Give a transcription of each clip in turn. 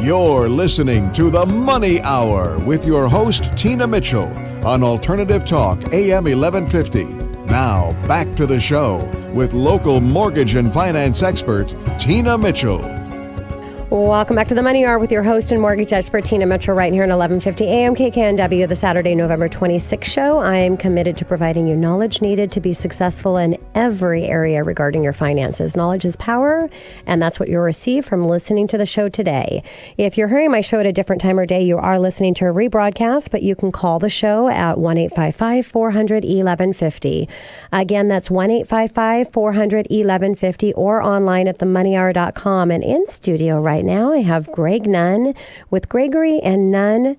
You're listening to The Money Hour with your host, Tina Mitchell, on Alternative Talk, AM 1150. Now, back to the show with local mortgage and finance expert, Tina Mitchell. Welcome back to The Money Hour with your host and mortgage expert, Tina Mitchell, right here on 1150 AM KKNW, the Saturday, November 26th show. I am committed to providing you knowledge needed to be successful in every area regarding your finances. Knowledge is power, and that's what you'll receive from listening to the show today. If you're hearing my show at a different time or day, you are listening to a rebroadcast, but you can call the show at 1-855-400-1150. Again, that's 1-855-400-1150 or online at themoneyhour.com. And in studio right now, I have Greg Nunn with GrayGreen and Nunn,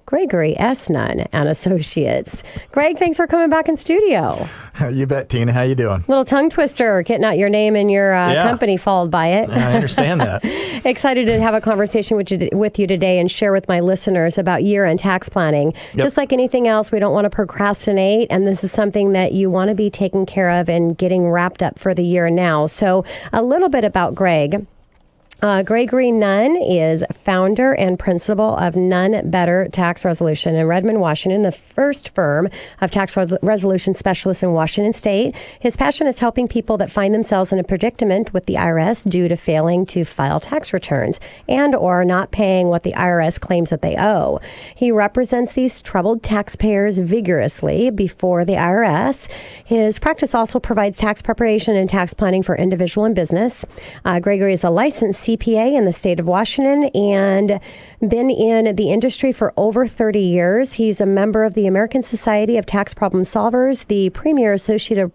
GrayGreen S. Nunn and Associates. Greg, thanks for coming back in studio. You bet, Tina. How you doing? Little tongue twister, getting out your name and your company followed by it. I understand that. Excited to have a conversation with you today and share with my listeners about year-end tax planning. Yep. Just like anything else, we don't want to procrastinate, and this is something that you want to be taken care of and getting wrapped up for the year now. So a little bit about Greg. GrayGreen Nunn is founder and principal of Nunn Better Tax Resolution in Redmond, Washington, the first firm of tax resolution specialists in Washington State. His passion is helping people that find themselves in a predicament with the IRS due to failing to file tax returns and or not paying what the IRS claims that they owe. He represents these troubled taxpayers vigorously before the IRS. His practice also provides tax preparation and tax planning for individual and business. GrayGreen is a licensed CPA in the state of Washington and been in the industry for over 30 years. He's a member of the American Society of Tax Problem Solvers, the premier associate of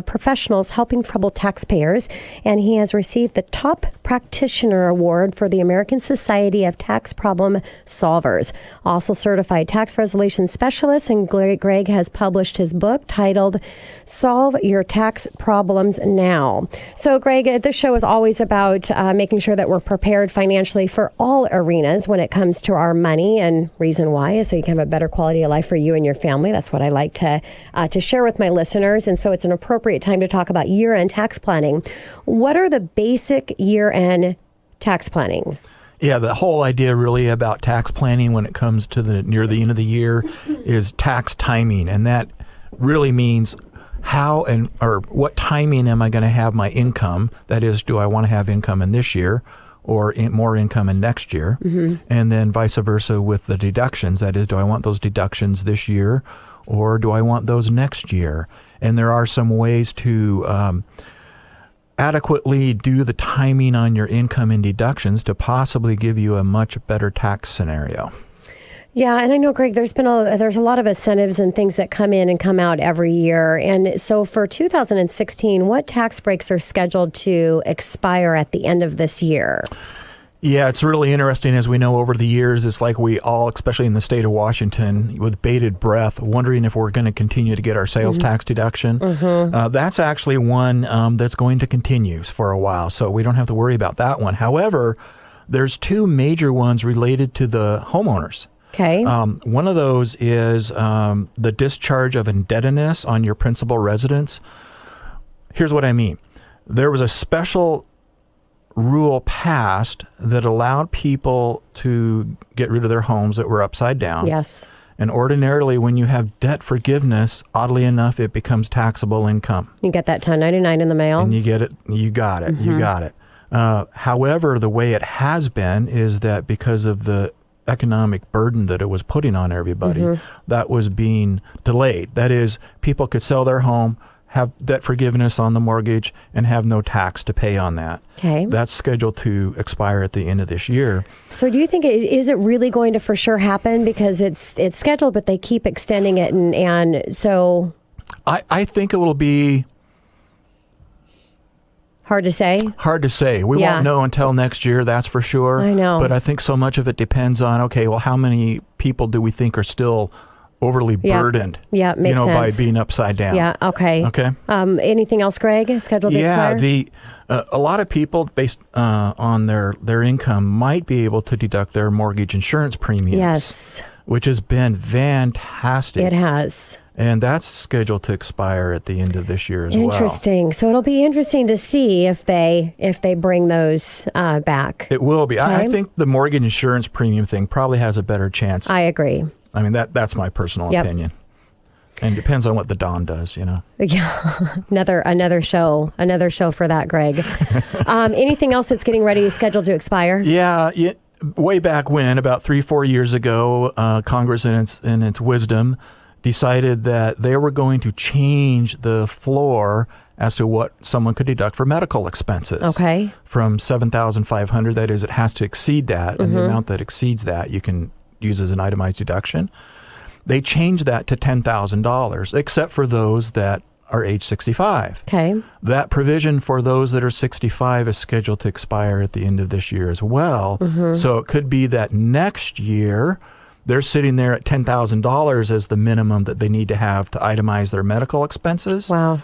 professionals helping troubled taxpayers, and he has received the Top Practitioner Award for the American Society of Tax Problem Solvers. Also certified tax resolution specialist, and Greg has published his book titled Solve Your Tax Problems Now. So Greg, this show is always about making sure that we're prepared financially for all arenas when it comes to our money, and reason why is so you can have a better quality of life for you and your family. That's what I like to share with my listeners, and so it's an appropriate time to talk about year-end tax planning. What are the basic year-end tax planning? Yeah, the whole idea really about tax planning when it comes to near the end of the year is tax timing, and that really means how or what timing am I going to have my income? That is, do I want to have income in this year or more income in next year? Mm-hmm. And then vice versa with the deductions. That is, do I want those deductions this year or do I want those next year? And there are some ways to adequately do the timing on your income and deductions to possibly give you a much better tax scenario. Yeah, and I know, Greg, there's a lot of incentives and things that come in and come out every year. And so for 2016, what tax breaks are scheduled to expire at the end of this year? Yeah, it's really interesting. As we know over the years, it's like we all, especially in the state of Washington, with bated breath, wondering if we're going to continue to get our sales tax deduction. Mm-hmm. That's actually one that's going to continue for a while, so we don't have to worry about that one. However, there's two major ones related to the homeowners. Okay. One of those is the discharge of indebtedness on your principal residence. Here's what I mean. There was a special rule passed that allowed people to get rid of their homes that were upside down. Yes. And ordinarily, when you have debt forgiveness, oddly enough, it becomes taxable income. You get that 1099 in the mail. And you get it. You got it. Mm-hmm. You got it. However, the way it has been is that because of the economic burden that it was putting on everybody, that was being delayed. That is, people could sell their home, have debt forgiveness on the mortgage, and have no tax to pay on that. Okay. That's scheduled to expire at the end of this year. So do you think, is it really going to for sure happen? Because it's scheduled, but they keep extending it. And so... I think it will be... Hard to say? Hard to say. We won't know until next year, that's for sure. I know. But I think so much of it depends on, okay, well, how many people do we think are still overly burdened, makes sense. By being upside down. Yeah, okay. Okay. Anything else, Greg, scheduled to expire? A lot of people, based on their income, might be able to deduct their mortgage insurance premiums. Yes. Which has been fantastic. It has. And that's scheduled to expire at the end of this year as well. Interesting. So it'll be interesting to see if they bring those back. It will be. Okay. I think the mortgage insurance premium thing probably has a better chance. I agree. I mean, that's my personal opinion. And depends on what the Don does, Yeah, another show for that, Greg. Anything else that's getting ready, scheduled to expire? Yeah, way back when, about 3-4 years ago, Congress in its wisdom decided that they were going to change the floor as to what someone could deduct for medical expenses. Okay. From $7,500, that is, it has to exceed that, and the amount that exceeds that you can use as an itemized deduction. They changed that to $10,000, except for those that are age 65. Okay. That provision for those that are 65 is scheduled to expire at the end of this year as well. So it could be that next year they're sitting there at $10,000 as the minimum that they need to have to itemize their medical expenses. Wow.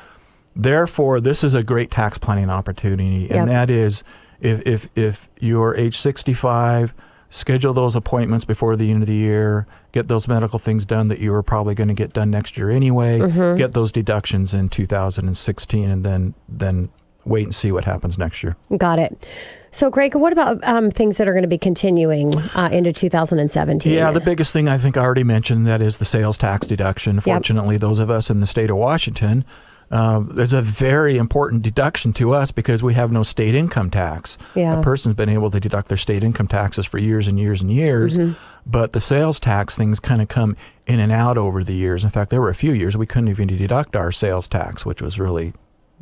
Therefore, this is a great tax planning opportunity, and that is if you're age 65, schedule those appointments before the end of the year, get those medical things done that you were probably going to get done next year anyway, get those deductions in 2016, and then wait and see what happens next year. Got it. So, Greg, what about things that are going to be continuing into 2017? Yeah, the biggest thing I think I already mentioned, that is the sales tax deduction. Fortunately, those of us in the state of Washington, there's a very important deduction to us because we have no state income tax. Yeah. A person's been able to deduct their state income taxes for years and years and years, but the sales tax things kind of come in and out over the years. In fact, there were a few years we couldn't even deduct our sales tax, which was really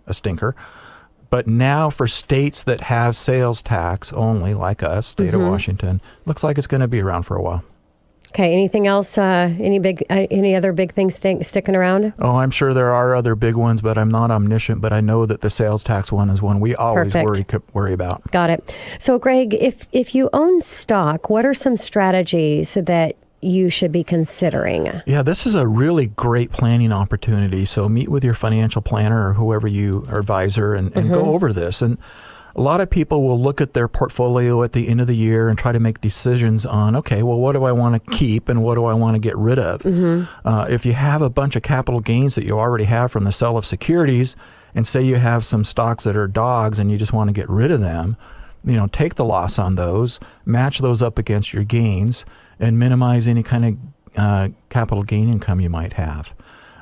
a stinker. But now for states that have sales tax only, like us, state of Washington, looks like it's going to be around for a while. Okay. Anything else? Any other big things sticking around? Oh, I'm sure there are other big ones, but I'm not omniscient. But I know that the sales tax one is one we always worry about. Got it. So, Greg, if you own stock, what are some strategies that you should be considering? Yeah, this is a really great planning opportunity. So meet with your financial planner or whoever you are advisor and go over this. And a lot of people will look at their portfolio at the end of the year and try to make decisions on, okay, well, what do I want to keep and what do I want to get rid of? If you have a bunch of capital gains that you already have from the sale of securities, and say you have some stocks that are dogs and you just want to get rid of them, take the loss on those, match those up against your gains, and minimize any kind of capital gain income you might have.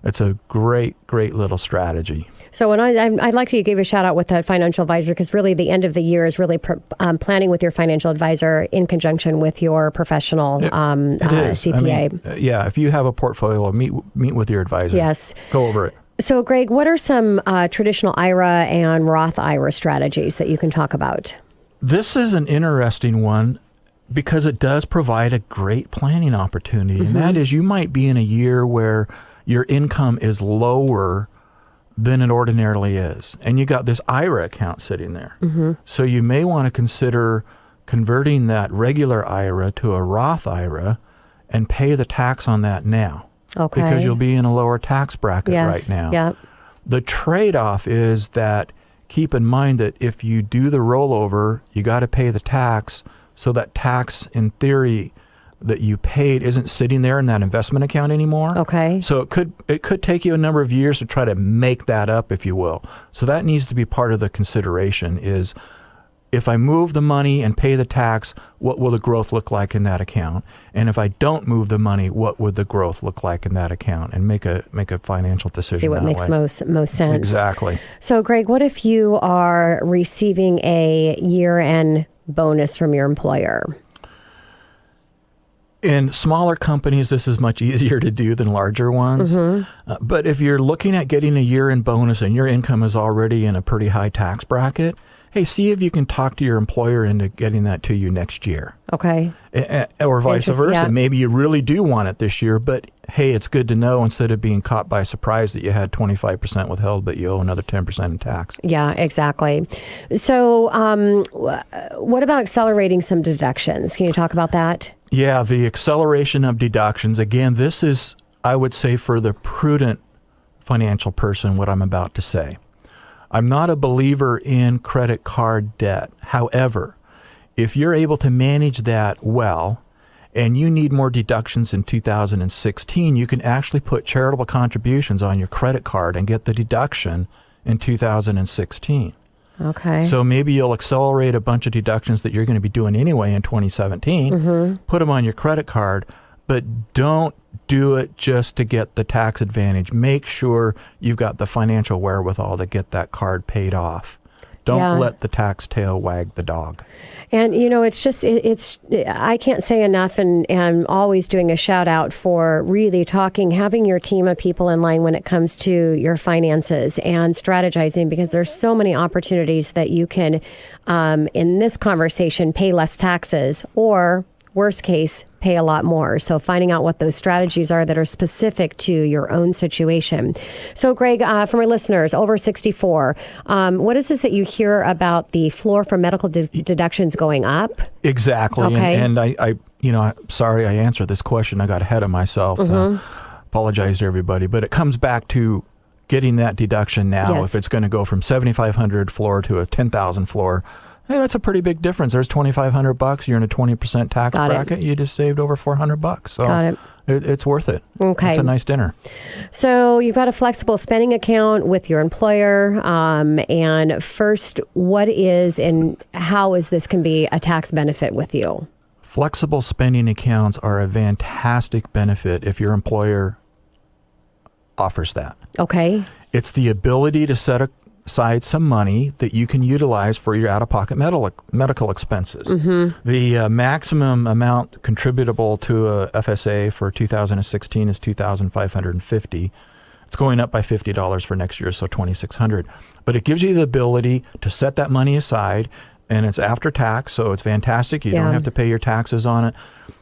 It's a great little strategy. So when I'd like to give a shout out with a financial advisor, because really the end of the year is really planning with your financial advisor in conjunction with your professional CPA. I mean, if you have a portfolio, meet with your advisor. Yes. Go over it. So, Greg, what are some traditional IRA and Roth IRA strategies that you can talk about? This is an interesting one because it does provide a great planning opportunity. And that is, you might be in a year where your income is lower than it ordinarily is. And you got this IRA account sitting there. So you may want to consider converting that regular IRA to a Roth IRA and pay the tax on that now. Okay. Because you'll be in a lower tax bracket right now. Yep. The trade-off is that keep in mind that if you do the rollover, you got to pay the tax. So that tax, in theory, that you paid isn't sitting there in that investment account anymore. Okay. So it could take you a number of years to try to make that up, if you will. So that needs to be part of the consideration is, if I move the money and pay the tax, what will the growth look like in that account? And if I don't move the money, what would the growth look like in that account? And make a financial decision. See what makes most sense. Exactly. So, Greg, what if you are receiving a year-end bonus from your employer? In smaller companies, this is much easier to do than larger ones. But if you're looking at getting a year-end bonus and your income is already in a pretty high tax bracket, hey, see if you can talk to your employer into getting that to you next year. Okay. Or vice versa. Yeah. Maybe you really do want it this year, but hey, it's good to know instead of being caught by surprise that you had 25% withheld, but you owe another 10% in tax. Yeah, exactly. So what about accelerating some deductions? Can you talk about that? Yeah, the acceleration of deductions. Again, this is, I would say, for the prudent financial person, what I'm about to say. I'm not a believer in credit card debt. However, if you're able to manage that well and you need more deductions in 2016, you can actually put charitable contributions on your credit card and get the deduction in 2016. Okay. So maybe you'll accelerate a bunch of deductions that you're going to be doing anyway in 2017, put them on your credit card, but don't do it just to get the tax advantage. Make sure you've got the financial wherewithal to get that card paid off. Don't let the tax tail wag the dog. And, it's just, I can't say enough, and I'm always doing a shout out for really having your team of people in line when it comes to your finances and strategizing, because there's so many opportunities that you can, in this conversation, pay less taxes, or worst case, pay a lot more. So finding out what those strategies are that are specific to your own situation. So Greg, for my listeners over 64, what is this that you hear about the floor for medical deductions going up? Exactly. Okay. And sorry I answered this question. I got ahead of myself. Apologize to everybody. But it comes back to getting that deduction now. Yes. If it's going to go from 7,500 floor to a 10,000 floor, hey, that's a pretty big difference. There's $2,500. You're in a 20% tax bracket. You just saved over $400. So Got it. It's worth it. Okay. It's a nice dinner. So you've got a flexible spending account with your employer. And first, what is and how is this can be a tax benefit with you? Flexible spending accounts are a fantastic benefit if your employer offers that. Okay. It's the ability to set aside some money that you can utilize for your out-of-pocket medical expenses. The maximum amount contributable to a FSA for 2016 is $2,550. It's going up by $50 for next year, so $2,600. But it gives you the ability to set that money aside, and it's after tax, so it's fantastic. You don't have to pay your taxes on it.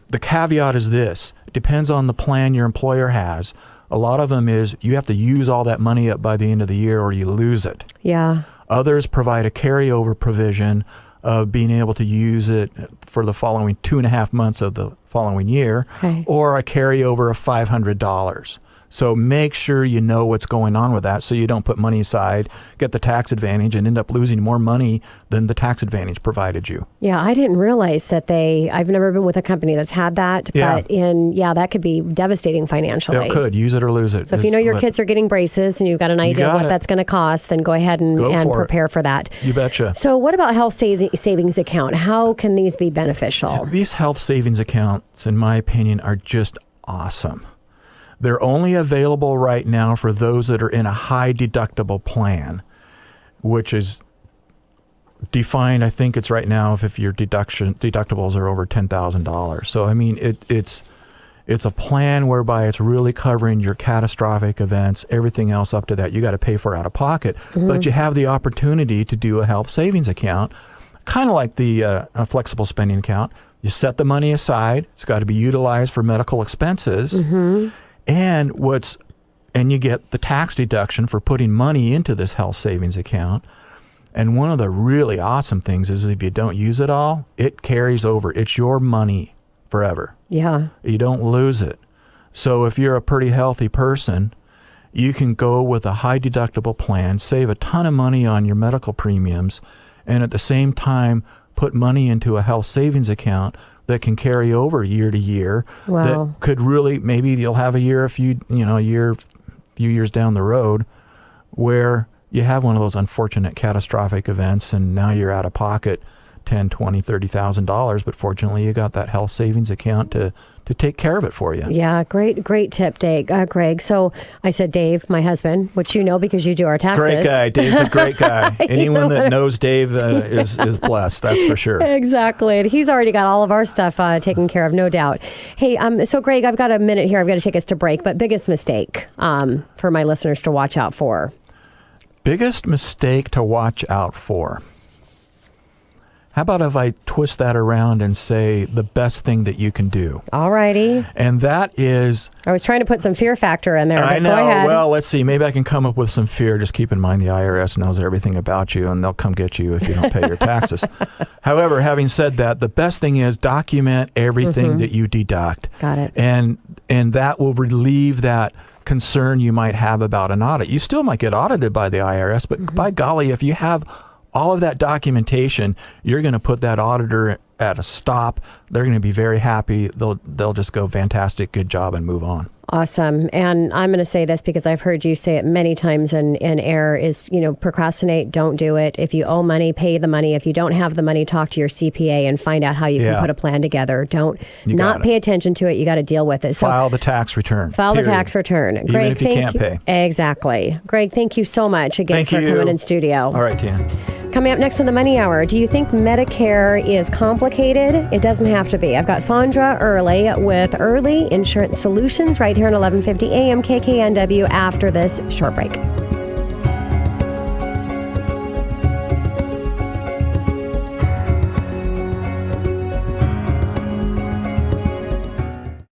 The caveat is this: it depends on the plan your employer has. A lot of them is you have to use all that money up by the end of the year or you lose it. Yeah. Others provide a carryover provision of being able to use it for the following 2.5 months of the following year, or a carryover of $500. So make sure you know what's going on with that so you don't put money aside, get the tax advantage, and end up losing more money than the tax advantage provided you. Yeah, I didn't realize that I've never been with a company that's had that, but that could be devastating financially. It could. Use it or lose it. So if you know your kids are getting braces and you've got an idea of what that's going to cost, then go ahead and prepare for that. You betcha. So what about health savings account? How can these be beneficial? These health savings accounts, in my opinion, are just awesome. They're only available right now for those that are in a high deductible plan, which is defined, I think it's right now, if your deductibles are over $10,000. So, I mean, it's a plan whereby it's really covering your catastrophic events. Everything else up to that, you got to pay for out of pocket. But you have the opportunity to do a health savings account, kind of like the a flexible spending account. You set the money aside. It's got to be utilized for medical expenses. And you get the tax deduction for putting money into this health savings account. And one of the really awesome things is if you don't use it all, it carries over. It's your money forever. Yeah. You don't lose it. So if you're a pretty healthy person, you can go with a high deductible plan, save a ton of money on your medical premiums, and at the same time put money into a health savings account that can carry over year to year. Wow. That could really, maybe you'll have a few years down the road where you have one of those unfortunate catastrophic events and now you're out of pocket $10,000, $20,000, $30,000, but fortunately you got that health savings account to take care of it for you. Yeah, great tip, Dave, Greg. So I said Dave, my husband, which you know because you do our taxes. Great guy. Dave's a great guy. Anyone that knows Dave is blessed, that's for sure. Exactly. And he's already got all of our stuff taken care of, no doubt. Hey, so Greg, I've got a minute here. I've got to take us to break, but biggest mistake for my listeners to watch out for? Biggest mistake to watch out for. How about if I twist that around and say the best thing that you can do? All righty. And that is... I was trying to put some fear factor in there. I know. Go ahead. Well, let's see. Maybe I can come up with some fear. Just keep in mind the IRS knows everything about you, and they'll come get you if you don't pay your taxes. However, having said that, the best thing is document everything that you deduct. Got it. And that will relieve that concern you might have about an audit. You still might get audited by the IRS, but by golly, if you have all of that documentation, you're going to put that auditor at a stop. They're going to be very happy. They'll just go, fantastic, good job, and move on. Awesome. And I'm going to say this because I've heard you say it many times in air is, procrastinate, don't do it. If you owe money, pay the money. If you don't have the money, talk to your CPA and find out how you can put a plan together. Don't not pay attention to it. You got to deal with it. So file the tax return. File the tax return. Even Greg, if you can't pay. Exactly. Greg, thank you so much again for coming in studio. All right, Tina. Coming up next on the Money Hour, do you think Medicare is complicated? It doesn't have to be. I've got Sandra Early with Early Insurance Solutions right here on 1150 AM KKNW after this short break.